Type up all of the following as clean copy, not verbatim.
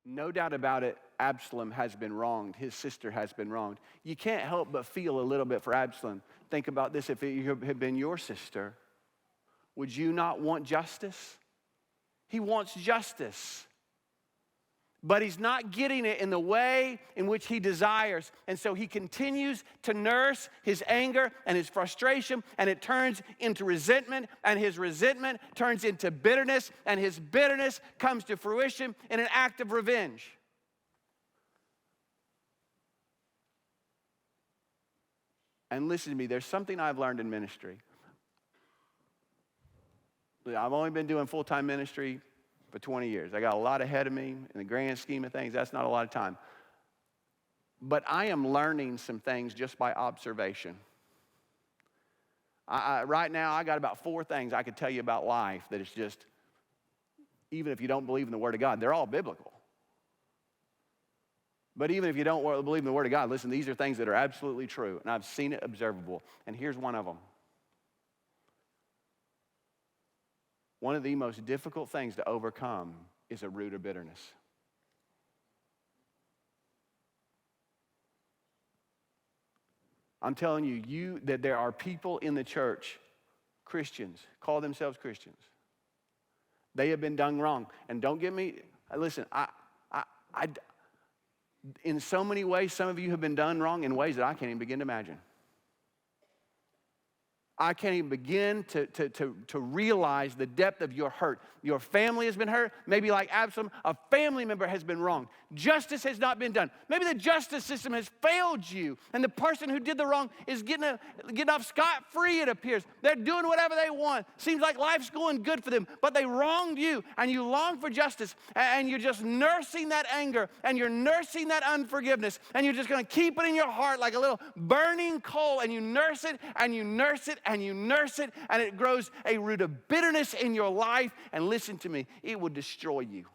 No doubt about it, Absalom has been wronged. His sister has been wronged. You can't help but feel a little bit for Absalom. Think about this. If it had been your sister, would you not want justice? He wants justice. But he's not getting it in the way in which he desires. And so he continues to nurse his anger and his frustration, and it turns into resentment, and his resentment turns into bitterness, and his bitterness comes to fruition in an act of revenge. And listen to me, there's something I've learned in ministry. I've only been doing full-time ministry for 20 years. I got a lot ahead of me. In the grand scheme of things, that's not a lot of time. But I am learning some things just by observation. Right now, I got about 4 things I could tell you about life that is just, even if you don't believe in the Word of God, they're all biblical. But even if you don't believe in the Word of God, listen, these are things that are absolutely true, and I've seen it observable. And here's one of them. One of the most difficult things to overcome is a root of bitterness. I'm telling you that there are people in the church, Christians, call themselves Christians. They have been done wrong. And don't get me, listen, in so many ways, some of you have been done wrong in ways that I can't even begin to imagine. I can't even begin to realize the depth of your hurt. Your family has been hurt. Maybe like Absalom, a family member has been wronged. Justice has not been done. Maybe the justice system has failed you, and the person who did the wrong is getting off scot-free, it appears. They're doing whatever they want. Seems like life's going good for them, but they wronged you, and you long for justice, and you're just nursing that anger, and you're nursing that unforgiveness, and you're just going to keep it in your heart like a little burning coal, and you nurse it, and you nurse it, and you nurse it, and it grows a root of bitterness in your life. And listen to me, it will destroy you.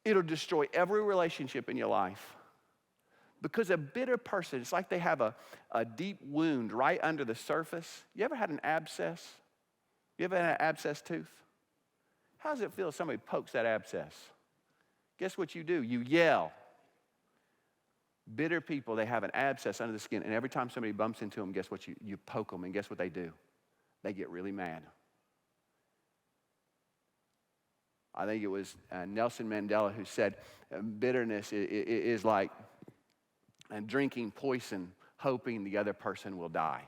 It'll destroy every relationship in your life. Because a bitter person, it's like they have a deep wound right under the surface. You ever had an abscess? You ever had an abscess tooth? How does it feel if somebody pokes that abscess? Guess what you do? You yell. Bitter people, they have an abscess under the skin, and every time somebody bumps into them, guess what? You poke them, and guess what they do? They get really mad. I think it was Nelson Mandela who said bitterness is like drinking poison, hoping the other person will die.